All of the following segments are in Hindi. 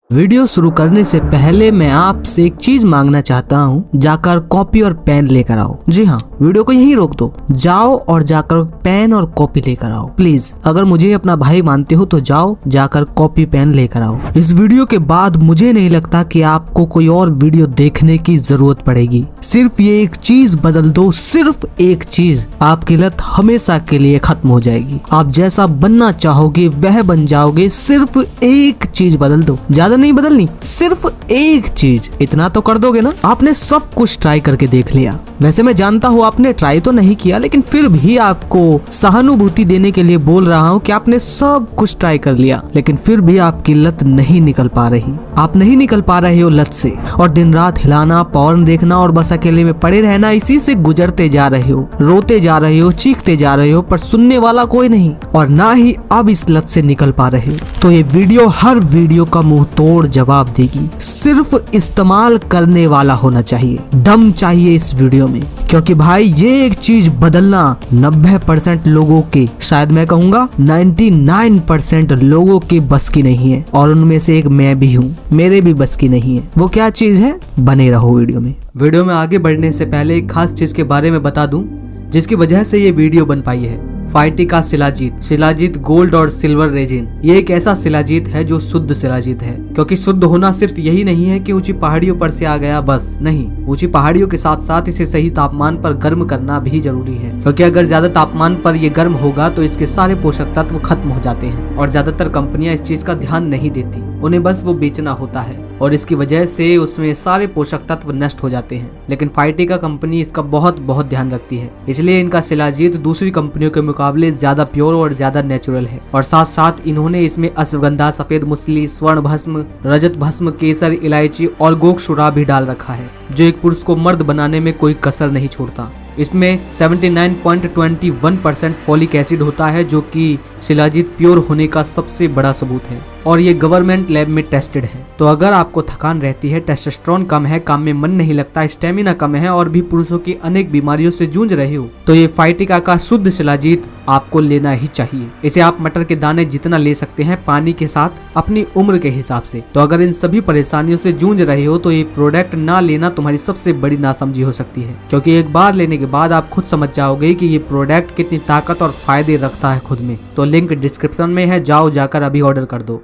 वीडियो शुरू करने से पहले मैं आपसे एक चीज मांगना चाहता हूँ, जाकर कॉपी और पेन लेकर आओ। जी हाँ, वीडियो को यहीं रोक दो, जाओ और जाकर पेन और कॉपी लेकर आओ प्लीज। अगर मुझे अपना भाई मानते हो तो जाओ, जाकर कॉपी पेन लेकर आओ। इस वीडियो के बाद मुझे नहीं लगता कि आपको कोई और वीडियो देखने की जरूरत पड़ेगी। सिर्फ ये एक चीज बदल दो, सिर्फ एक चीज, आपकी लत हमेशा के लिए खत्म हो जाएगी। आप जैसा बनना चाहोगे वह बन जाओगे। सिर्फ एक चीज बदल दो, ज्यादा नहीं बदलनी, सिर्फ एक चीज। इतना तो कर दोगे ना? आपने सब कुछ ट्राई करके देख लिया। वैसे मैं जानता हूँ आपने ट्राई तो नहीं किया, लेकिन फिर भी आपको सहानुभूति देने के लिए बोल रहा हूँ कि आपने सब कुछ ट्राई कर लिया, लेकिन फिर भी आपकी लत नहीं निकल पा रही। आप नहीं निकल पा रहे हो लत से, और दिन रात हिलाना, पॉर्न देखना और बस अकेले में पड़े रहना, इसी से गुजरते जा रहे हो, रोते जा रहे हो, चीखते जा रहे हो, पर सुनने वाला कोई नहीं, और ना ही अब इस लत से निकल पा रहे हो। तो ये वीडियो हर वीडियो का मुंह तोड़ जवाब देगी। सिर्फ इस्तेमाल करने वाला होना चाहिए, दम चाहिए इस वीडियो में, क्योंकि भाई ये एक चीज बदलना 90% लोगों के, शायद मैं कहूँगा 99% लोगों के बस की नहीं है, और उनमें से एक मैं भी हूँ, मेरे भी बस की नहीं है। वो क्या चीज है? बने रहो वीडियो में। वीडियो में आगे बढ़ने से पहले एक खास चीज के बारे में बता दूं, जिसकी वजह से ये वीडियो बन पाई है। फाइटी का शिलाजीत गोल्ड और सिल्वर रेजिन, ये एक ऐसा शिलाजीत है जो शुद्ध शिलाजीत है, क्योंकि शुद्ध होना सिर्फ यही नहीं है कि ऊंची पहाड़ियों पर से आ गया बस, नहीं, ऊंची पहाड़ियों के साथ साथ इसे सही तापमान पर गर्म करना भी जरूरी है, क्योंकि अगर ज्यादा तापमान पर ये गर्म होगा तो इसके सारे पोषक तत्व खत्म हो जाते हैं, और ज्यादातर कंपनियां इस चीज का ध्यान नहीं देती, उन्हें बस वो बेचना होता है, और इसकी वजह से उसमें सारे पोषक तत्व नष्ट हो जाते हैं। लेकिन फाइटिका कंपनी इसका बहुत ध्यान रखती है, इसलिए इनका शिलाजीत दूसरी कंपनियों के मुकाबले ज्यादा प्योर और ज्यादा नेचुरल है, और साथ साथ इन्होंने इसमें अश्वगंधा, सफेद मूसली, स्वर्ण भस्म, रजत भस्म, केसर, इलायची और गोक्षुरा भी डाल रखा है, जो एक पुरुष को मर्द बनाने में कोई कसर नहीं छोड़ता। इसमें 79.21% फॉलिक एसिड होता है, जो कि शिलाजीत प्योर होने का सबसे बड़ा सबूत है, और ये गवर्नमेंट लैब में टेस्टेड है। तो अगर आपको थकान रहती है, टेस्टोस्टेरोन कम है, काम में मन नहीं लगता, स्टेमिना कम है, और भी पुरुषों की अनेक बीमारियों से जूझ रहे हो, तो ये फाइटिका का शुद्ध शिलाजीत आपको लेना ही चाहिए। इसे आप मटर के दाने जितना ले सकते हैं, पानी के साथ, अपनी उम्र के हिसाब से। तो अगर इन सभी परेशानियों से जूझ रहे हो तो ये प्रोडक्ट ना लेना तुम्हारी सबसे बड़ी नासमझी हो सकती है, क्योंकि एक बार लेने के बाद आप खुद समझ जाओगे कि ये प्रोडक्ट कितनी ताकत और फायदे रखता है खुद में। तो लिंक डिस्क्रिप्शन में है, जाओ जाकर अभी ऑर्डर कर दो।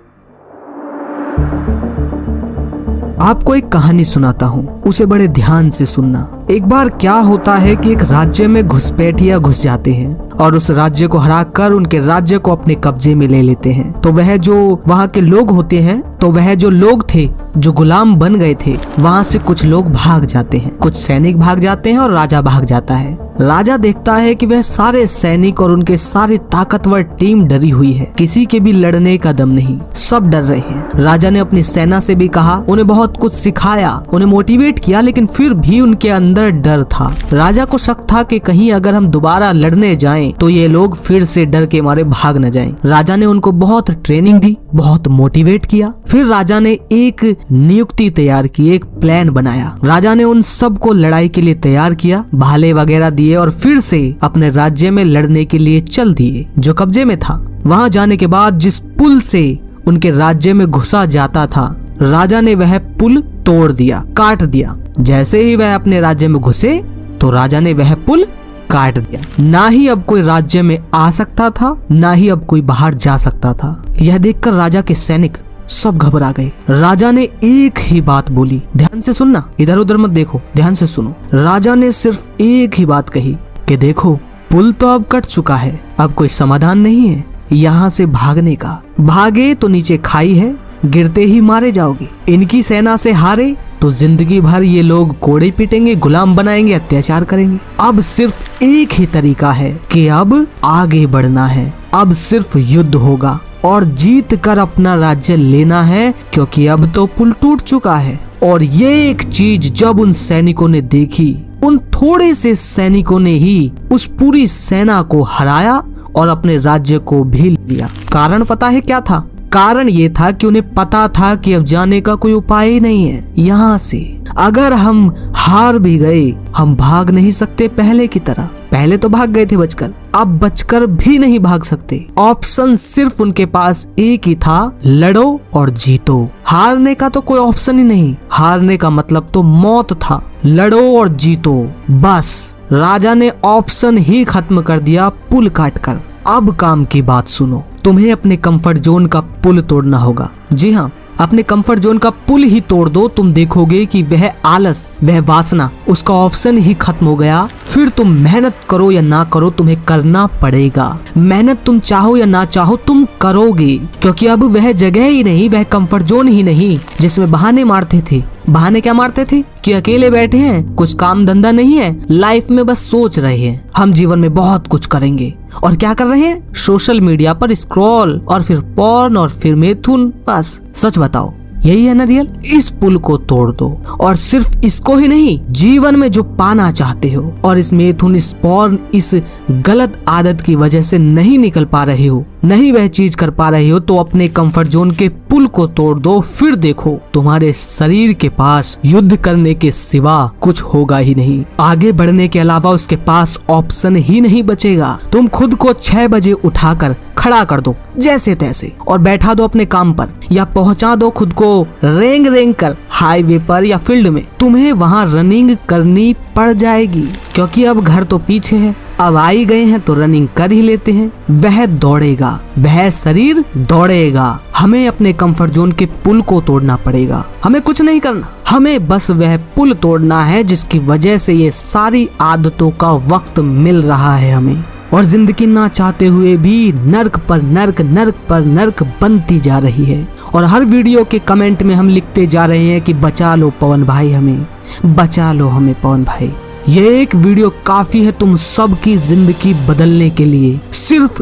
आपको एक कहानी सुनाता हूँ, उसे बड़े ध्यान से सुनना। एक बार क्या होता है कि एक राज्य में घुसपैठिया घुस जाते हैं और उस राज्य को हराकर उनके राज्य को अपने कब्जे में ले लेते हैं। तो वह जो वहाँ के लोग होते हैं, तो वह जो लोग थे जो गुलाम बन गए थे, वहाँ से कुछ लोग भाग जाते हैं, कुछ सैनिक भाग जाते हैं और राजा भाग जाता है। राजा देखता है कि वह सारे सैनिक और उनके सारी ताकतवर टीम डरी हुई है, किसी के भी लड़ने का दम नहीं, सब डर रहे हैं। राजा ने अपनी सेना से भी कहा, उन्हें बहुत कुछ सिखाया, उन्हें मोटिवेट किया, लेकिन फिर भी उनके अंदर डर था। राजा को शक था कि कहीं अगर हम दोबारा लड़ने जाएं तो ये लोग फिर से डर के मारे भाग न जाएं। राजा ने उनको बहुत ट्रेनिंग दी, बहुत मोटिवेट किया। फिर राजा ने एक नियुक्ति तैयार की, एक प्लान बनाया। राजा ने उन सबको लड़ाई के लिए तैयार किया, भाले वगैरह दिए, और फिर से अपने राज्य में लड़ने के लिए चल दिए जो कब्जे में था। वहां जाने के बाद जिस पुल से उनके राज्य में घुसा जाता था, राजा ने वह पुल तोड़ दिया, काट दिया। जैसे ही वह अपने राज्य में घुसे तो राजा ने वह पुल काट दिया। ना ही अब कोई राज्य में आ सकता था, ना ही अब कोई बाहर जा सकता था। यह देखकर राजा के सैनिक सब घबरा गए। राजा ने एक ही बात बोली, ध्यान से सुनना, इधर उधर मत देखो, ध्यान से सुनो। राजा ने सिर्फ एक ही बात कही कि देखो, पुल तो अब कट चुका है, अब कोई समाधान नहीं है यहाँ से भागने का। भागे तो नीचे खाई है, गिरते ही मारे जाओगे। इनकी सेना से हारे तो जिंदगी भर ये लोग कोड़े पीटेंगे, गुलाम बनाएंगे, अत्याचार करेंगे। अब सिर्फ एक ही तरीका है कि अब आगे बढ़ना है, अब सिर्फ युद्ध होगा और जीत कर अपना राज्य लेना है, क्योंकि अब तो पुल टूट चुका है। और ये एक चीज जब उन सैनिकों ने देखी, उन थोड़े से सैनिकों ने ही उस पूरी सेना को हराया और अपने राज्य को भी लिया। कारण पता है क्या था? कारण ये था कि उन्हें पता था कि अब जाने का कोई उपाय ही नहीं है यहाँ से। अगर हम हार भी गए, हम भाग नहीं सकते पहले की तरह। पहले तो भाग गए थे बचकर, अब बचकर भी नहीं भाग सकते। ऑप्शन सिर्फ उनके पास एक ही था, लड़ो और जीतो। हारने का तो कोई ऑप्शन ही नहीं, हारने का मतलब तो मौत था। लड़ो और जीतो, बस राजा ने ऑप्शन ही खत्म कर दिया पुल काटकर। अब काम की बात सुनो, तुम्हें अपने कंफर्ट जोन का पुल तोड़ना होगा। जी हाँ, अपने कंफर्ट जोन का पुल ही तोड़ दो, तुम देखोगे कि वह आलस, वह वासना, उसका ऑप्शन ही खत्म हो गया। फिर तुम मेहनत करो या ना करो, तुम्हें करना पड़ेगा। मेहनत तुम चाहो या ना चाहो तुम करोगे, क्योंकि अब वह जगह ही नहीं, वह कंफर्ट जोन ही नहीं जिसमें बहाने मारते थे। बहाने क्या मारते थे कि अकेले बैठे हैं, कुछ काम धंधा नहीं है, लाइफ में बस सोच रहे हैं हम जीवन में बहुत कुछ करेंगे। और क्या कर रहे हैं? सोशल मीडिया पर स्क्रॉल, और फिर पॉर्न, और फिर मिथुन। बस सच बताओ, यही है ना रियल? इस पुल को तोड़ दो, और सिर्फ इसको ही नहीं, जीवन में जो पाना चाहते हो और इस मिथुन, इस पॉर्न, इस गलत आदत की वजह से नहीं निकल पा रहे हो, नहीं वह चीज कर पा रहे हो, तो अपने कंफर्ट जोन के पुल को तोड़ दो। फिर देखो तुम्हारे शरीर के पास युद्ध करने के सिवा कुछ होगा ही नहीं। आगे बढ़ने के अलावा उसके पास ऑप्शन ही नहीं बचेगा। तुम खुद को 6 बजे उठाकर खड़ा कर दो जैसे तैसे, और बैठा दो अपने काम पर, या पहुंचा दो खुद को रेंग रेंग कर हाईवे पर या फील्ड में। तुम्हें वहां रनिंग करनी पड़ जाएगी, क्योंकि अब घर तो पीछे है, अब आई गए हैं तो रनिंग कर ही लेते हैं। वह दौड़ेगा, वह शरीर दौड़ेगा। हमें अपने कंफर्ट जोन के पुल को तोड़ना पड़ेगा। हमें कुछ नहीं करना, हमें बस वह पुल तोड़ना है जिसकी वजह से ये सारी आदतों का वक्त मिल रहा है हमें, और जिंदगी ना चाहते हुए भी नर्क पर नर्क, नर्क पर नर्क बनती जा रही है। और हर वीडियो के कमेंट में हम लिखते जा रहे हैं कि बचा लो पवन भाई, हमें बचा लो, हमें पवन भाई। ये एक वीडियो काफी है तुम सबकी जिंदगी बदलने के लिए। सिर्फ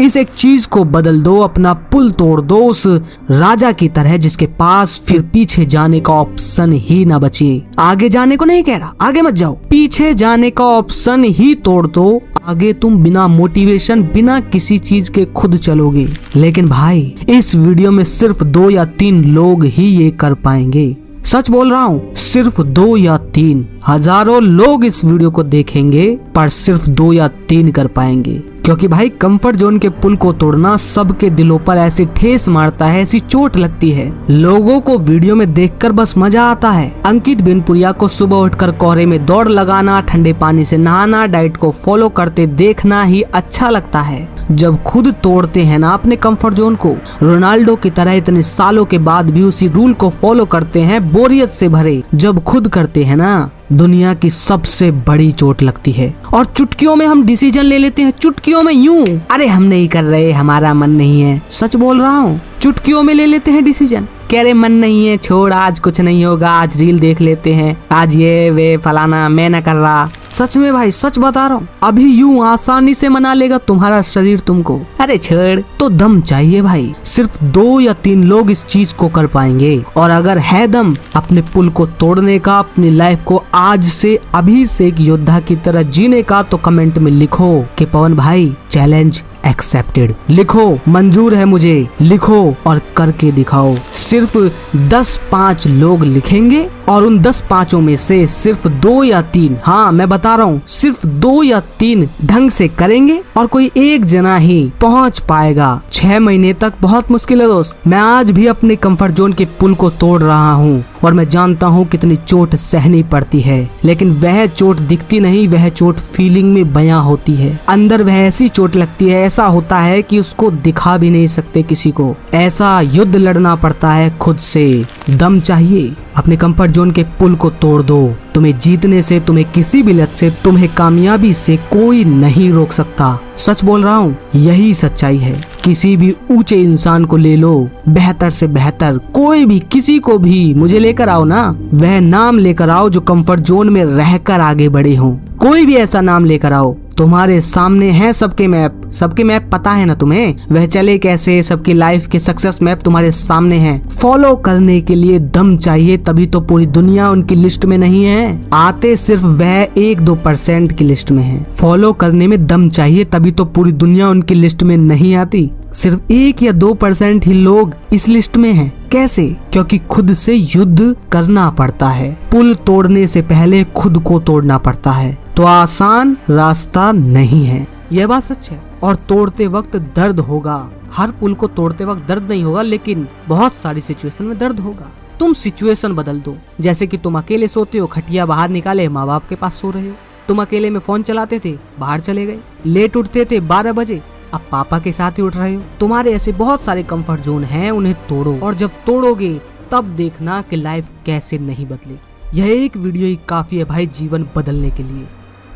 इस एक चीज को बदल दो, अपना पुल तोड़ दो उस राजा की तरह जिसके पास फिर पीछे जाने का ऑप्शन ही ना बचे। आगे जाने को नहीं कह रहा, आगे मत जाओ, पीछे जाने का ऑप्शन ही तोड़ दो। आगे तुम बिना मोटिवेशन, बिना किसी चीज के खुद चलोगे। लेकिन भाई, इस वीडियो में सिर्फ 2 या 3 लोग ही ये कर पाएंगे। सच बोल रहा हूँ, सिर्फ 2 या 3, हजारों लोग इस वीडियो को देखेंगे पर सिर्फ 2 या 3 कर पाएंगे। क्योंकि भाई, कंफर्ट जोन के पुल को तोड़ना सबके दिलों पर ऐसी ठेस मारता है, ऐसी चोट लगती है। लोगों को वीडियो में देखकर बस मजा आता है। अंकित बिनपुरिया को सुबह उठकर कोहरे में दौड़ लगाना, ठंडे पानी से नहाना, डाइट को फॉलो करते देखना ही अच्छा लगता है। जब खुद तोड़ते हैं ना अपने कंफर्ट जोन को, रोनाल्डो की तरह इतने सालों के बाद भी उसी रूल को फॉलो करते हैं, बोरियत से भरे जब खुद करते हैं ना, दुनिया की सबसे बड़ी चोट लगती है। और चुटकियों में हम डिसीजन ले लेते हैं, चुटकियों में यूं, अरे हम नहीं कर रहे, हमारा मन नहीं है। सच बोल रहा हूँ, चुटकियों में ले लेते हैं डिसीजन। कह रहे मन नहीं है, छोड़, आज कुछ नहीं होगा, आज रील देख लेते हैं, आज ये वे फलाना, मैं न कर रहा। सच में भाई, सच बता रहा हूँ, अभी यूं आसानी से मना लेगा तुम्हारा शरीर तुमको। अरे छोड़, तो दम चाहिए भाई। सिर्फ 2 या 3 लोग इस चीज को कर पाएंगे। और अगर है दम अपने पुल को तोड़ने का, अपनी लाइफ को आज से अभी से एक योद्धा की तरह जीने का, तो कमेंट में लिखो कि पवन भाई चैलेंज एक्सेप्टेड। लिखो मंजूर है मुझे, लिखो और करके दिखाओ। सिर्फ 10-5 लोग लिखेंगे, और उन 10-5 में से सिर्फ 2 या 3, हाँ मैं बता रहा हूँ, सिर्फ 2 या 3 ढंग से करेंगे, और कोई एक जना ही पहुँच पाएगा। 6 महीने तक बहुत मुश्किल है दोस्त। मैं आज भी अपने कंफर्ट जोन के पुल को तोड़ रहा हूँ, और मैं जानता हूँ कितनी चोट सहनी पड़ती है, लेकिन वह चोट दिखती नहीं, वह चोट फीलिंग में बयां होती है। अंदर वह ऐसी चोट लगती है, ऐसा होता है कि उसको दिखा भी नहीं सकते किसी को। ऐसा युद्ध लड़ना पड़ता है खुद से। दम चाहिए। अपने कंफर्ट जोन के पुल को तोड़ दो। तुम्हें जीतने से, तुम्हें किसी भी लत से, तुम्हें कामयाबी से कोई नहीं रोक सकता। सच बोल रहा हूँ, यही सच्चाई है। किसी भी ऊंचे इंसान को ले लो, बेहतर से बेहतर, कोई भी, किसी को भी मुझे लेकर आओ ना, वह नाम लेकर आओ जो कंफर्ट जोन में रहकर आगे बढ़े हों। कोई भी ऐसा नाम लेकर आओ। तुम्हारे सामने है सबके मैप पता है ना तुम्हें, वह चले कैसे, सबकी लाइफ के सक्सेस मैप तुम्हारे सामने हैं। फॉलो करने के लिए दम चाहिए, तभी तो पूरी दुनिया उनकी लिस्ट में नहीं है। आते सिर्फ वह 1-2% की लिस्ट में है। फॉलो करने में दम चाहिए, तभी तो पूरी दुनिया उनकी लिस्ट में नहीं आती। सिर्फ 1 या 2% ही लोग इस लिस्ट में हैं। कैसे? क्योंकि खुद से युद्ध करना पड़ता है। पुल तोड़ने से पहले खुद को तोड़ना पड़ता है। तो आसान रास्ता नहीं है, यह बात सच है। और तोड़ते वक्त दर्द होगा। हर पुल को तोड़ते वक्त दर्द नहीं होगा, लेकिन बहुत सारी सिचुएशन में दर्द होगा। तुम सिचुएशन बदल दो। जैसे कि तुम अकेले सोते हो, खटिया बाहर निकाले, माँ बाप के पास सो रहे हो। तुम अकेले में फोन चलाते थे, बाहर चले गए। लेट उठते थे 12 बजे, अब पापा के साथ ही उठ रहे हो। तुम्हारे ऐसे बहुत सारे कंफर्ट जोन हैं, उन्हें तोड़ो। और जब तोड़ोगे तब देखना कि लाइफ कैसे नहीं बदले। यह एक वीडियो ही काफी है भाई जीवन बदलने के लिए।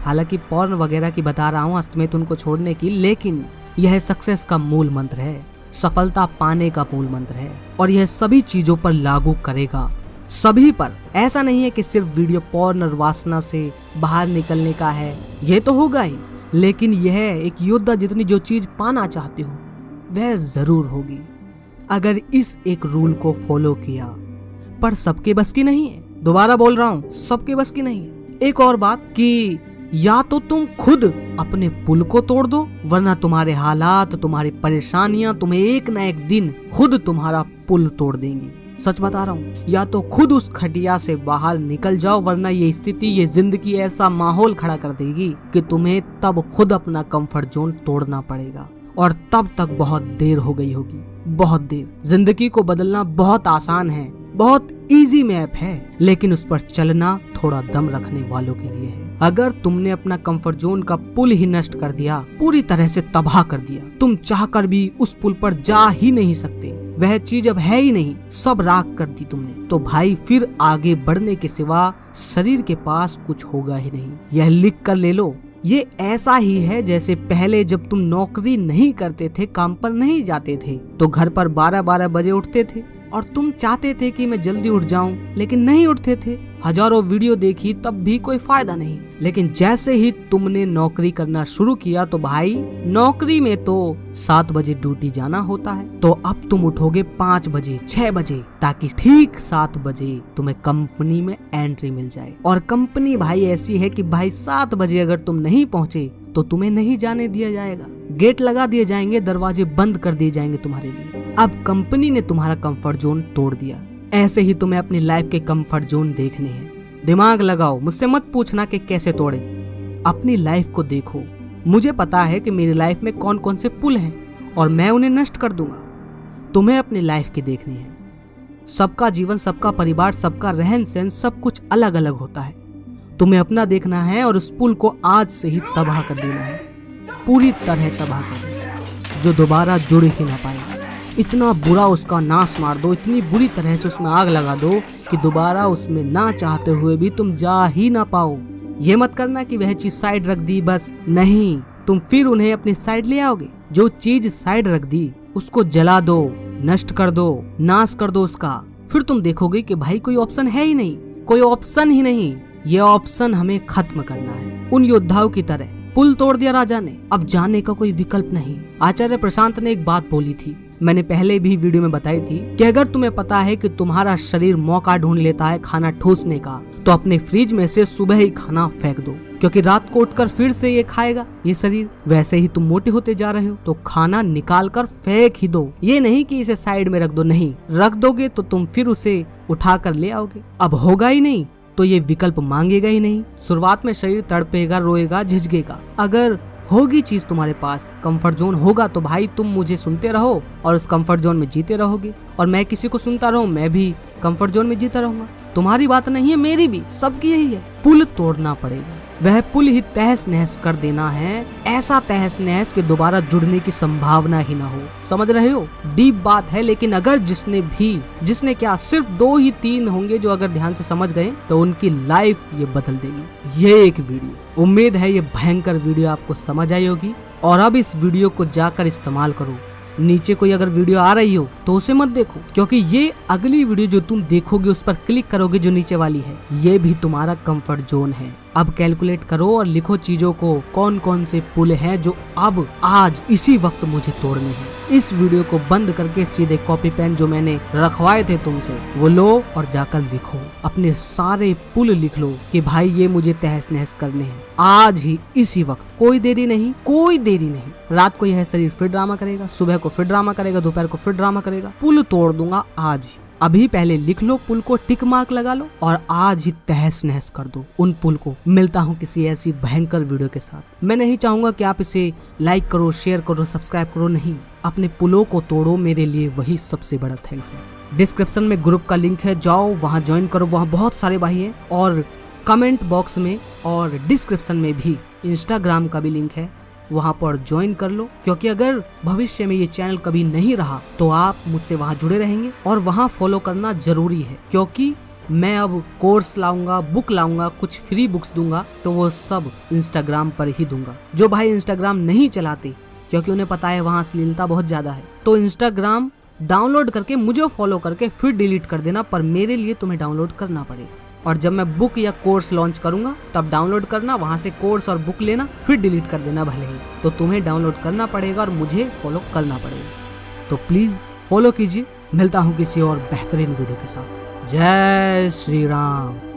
हालांकि पॉर्न वगैरह की बता रहा हूँ अस्तमेत उनको छोड़ने की, लेकिन यह सक्सेस का मूल मंत्र है, सफलता पाने का मूल मंत्र है। और यह सभी चीजों पर लागू करेगा, सभी पर। ऐसा नहीं है कि सिर्फ वीडियो पॉर्न और वासना से बाहर निकलने का है, यह तो होगा ही, लेकिन यह एक योद्धा जितनी जो चीज पाना चाहते हो वह जरूर होगी अगर इस एक रूल को फॉलो किया। पर सबके बस की नहीं है, दोबारा बोल रहा हूँ, सबके बस की नहीं है। एक और बात कि या तो तुम खुद अपने पुल को तोड़ दो, वरना तुम्हारे हालात, तुम्हारी परेशानियां तुम्हें एक न एक दिन खुद तुम्हारा पुल तोड़ देंगी। सच बता रहा हूँ, या तो खुद उस खटिया से बाहर निकल जाओ, वरना ये स्थिति, ये जिंदगी ऐसा माहौल खड़ा कर देगी कि तुम्हें तब खुद अपना कंफर्ट जोन तोड़ना पड़ेगा। और तब तक बहुत देर हो गई होगी, बहुत देर। जिंदगी को बदलना बहुत आसान है, बहुत इजी मैप है, लेकिन उस पर चलना थोड़ा दम रखने वालों के लिए है। अगर तुमने अपना कंफर्ट जोन का पुल ही नष्ट कर दिया, पूरी तरह से तबाह कर दिया, तुम चाहकर भी उस पुल पर जा ही नहीं सकते, वह चीज अब है ही नहीं, सब राख कर दी तुमने, तो भाई फिर आगे बढ़ने के सिवा शरीर के पास कुछ होगा ही नहीं। यह लिख कर ले लो। ये ऐसा ही है जैसे पहले जब तुम नौकरी नहीं करते थे, काम पर नहीं जाते थे, तो घर पर 12-12 बजे उठते थे और तुम चाहते थे कि मैं जल्दी उठ जाऊं, लेकिन नहीं उठते थे। हजारों वीडियो देखी तब भी कोई फायदा नहीं। लेकिन जैसे ही तुमने नौकरी करना शुरू किया तो भाई नौकरी में तो 7 बजे ड्यूटी जाना होता है, तो अब तुम उठोगे 5 बजे 6 बजे, ताकि ठीक 7 बजे तुम्हें कंपनी में एंट्री मिल जाए। और कंपनी भाई ऐसी है कि भाई 7 बजे अगर तुम नहीं पहुंचे तो तुम्हें नहीं जाने दिया जाएगा, गेट लगा दिए जाएंगे, दरवाजे बंद कर दिए जाएंगे तुम्हारे लिए। अब कंपनी ने तुम्हारा कंफर्ट जोन तोड़ दिया। ऐसे ही तुम्हें अपनी लाइफ के कंफर्ट जोन देखने हैं। दिमाग लगाओ, मुझसे मत पूछना कि कैसे तोड़े, अपनी लाइफ को देखो। मुझे पता है कि मेरी लाइफ में कौन कौन से पुल हैं और मैं उन्हें नष्ट कर दूंगा। तुम्हें अपनी लाइफ की देखनी है। सबका जीवन, सबका परिवार, सबका रहन सहन, सब कुछ अलग अलग होता है। तुम्हें अपना देखना है और उस पुल को आज से ही तबाह कर देना है, पूरी तरह तबाह कर देना, जो दोबारा जुड़ ही ना पाए। इतना बुरा उसका नाश मार दो, इतनी बुरी तरह से उसमें आग लगा दो कि दोबारा उसमें ना चाहते हुए भी तुम जा ही ना पाओ। ये मत करना कि वह चीज साइड रख दी बस, नहीं, तुम फिर उन्हें अपनी साइड ले आओगे। जो चीज साइड रख दी उसको जला दो, नष्ट कर दो, नाश कर दो उसका। फिर तुम देखोगे कि भाई कोई ऑप्शन है ही नहीं, कोई ऑप्शन ही नहीं। ये ऑप्शन हमें खत्म करना है। उन योद्धाओं की तरह पुल तोड़ दिया राजा ने, अब जाने का कोई विकल्प नहीं। आचार्य प्रशांत ने एक बात बोली थी, मैंने पहले भी वीडियो में बताई थी, कि अगर तुम्हें पता है कि तुम्हारा शरीर मौका ढूंढ लेता है खाना ठूसने का, तो अपने फ्रिज में से सुबह ही खाना फेंक दो, क्योंकि रात को उठकर फिर से ये खाएगा ये शरीर। वैसे ही तुम मोटे होते जा रहे हो, तो खाना निकाल कर फेंक ही दो। ये नहीं कि इसे साइड में रख दो, नहीं, रख दोगे तो तुम फिर उसे उठा कर ले आओगे। अब होगा ही नहीं तो ये विकल्प मांगेगा ही नहीं। शुरुआत में शरीर तड़पेगा, रोएगा, झिझकेगा। अगर होगी चीज तुम्हारे पास, कंफर्ट जोन होगा, तो भाई तुम मुझे सुनते रहो और उस कंफर्ट जोन में जीते रहोगे, और मैं किसी को सुनता रहूं, मैं भी कंफर्ट जोन में जीता रहूंगा। तुम्हारी बात नहीं है, मेरी भी, सबकी यही है। पुल तोड़ना पड़ेगा, वह पुल ही तहस नहस कर देना है, ऐसा तहस नहस कि दोबारा जुड़ने की संभावना ही ना हो। समझ रहे हो? डीप बात है, लेकिन अगर जिसने क्या, सिर्फ 2 ही 3 होंगे जो अगर ध्यान से समझ गए तो उनकी लाइफ ये बदल देगी। ये एक वीडियो, उम्मीद है ये भयंकर वीडियो आपको समझ आई होगी। और अब इस वीडियो को जाकर इस्तेमाल करो। नीचे कोई अगर वीडियो आ रही हो तो उसे मत देखो, क्योंकि ये अगली वीडियो जो तुम देखोगे उस पर क्लिक करोगे जो नीचे वाली है, ये भी तुम्हारा कंफर्ट जोन है। अब कैलकुलेट करो और लिखो चीजों को, कौन कौन से पुल हैं जो अब आज इसी वक्त मुझे तोड़ने हैं। इस वीडियो को बंद करके सीधे कॉपी पेन जो मैंने रखवाए थे तुमसे वो लो और जाकर लिखो, अपने सारे पुल लिख लो कि भाई ये मुझे तहस नहस करने हैं आज ही इसी वक्त। कोई देरी नहीं, कोई देरी नहीं। रात को यह शरीर फिर ड्रामा करेगा, सुबह को फिर ड्रामा करेगा, दोपहर को फिर ड्रामा करेगा। पुल तोड़ दूंगा आज ही। अभी पहले लिख लो, पुल को टिक मार्क लगा लो और आज ही तहस नहस कर दो उन पुल को। मिलता हूँ किसी ऐसी भयंकर वीडियो के साथ। मैं नहीं चाहूंगा कि आप इसे लाइक करो, शेयर करो, सब्सक्राइब करो, नहीं, अपने पुलों को तोड़ो। मेरे लिए वही सबसे बड़ा थैंक्स है। डिस्क्रिप्शन में ग्रुप का लिंक है, जाओ वहाँ ज्वाइन करो, वहाँ बहुत सारे भाई हैं। और कमेंट बॉक्स में और डिस्क्रिप्शन में भी इंस्टाग्राम का भी लिंक है, वहाँ पर ज्वाइन कर लो। क्योंकि अगर भविष्य में ये चैनल कभी नहीं रहा तो आप मुझसे वहाँ जुड़े रहेंगे और वहाँ फॉलो करना जरूरी है। क्योंकि मैं अब कोर्स लाऊंगा, बुक लाऊंगा, कुछ फ्री बुक्स दूंगा, तो वो सब इंस्टाग्राम पर ही दूंगा। जो भाई इंस्टाग्राम नहीं चलाते क्योंकि उन्हें पता है वहाँ अश्लीलता बहुत ज्यादा है, तो इंस्टाग्राम डाउनलोड करके मुझे फॉलो करके फिर डिलीट कर देना, पर मेरे लिए तुम्हें डाउनलोड करना पड़ेगा। और जब मैं बुक या कोर्स लॉन्च करूंगा तब डाउनलोड करना, वहां से कोर्स और बुक लेना, फिर डिलीट कर देना भले ही। तो तुम्हें डाउनलोड करना पड़ेगा और मुझे फॉलो करना पड़ेगा। तो प्लीज फॉलो कीजिए। मिलता हूँ किसी और बेहतरीन वीडियो के साथ। जय श्री राम।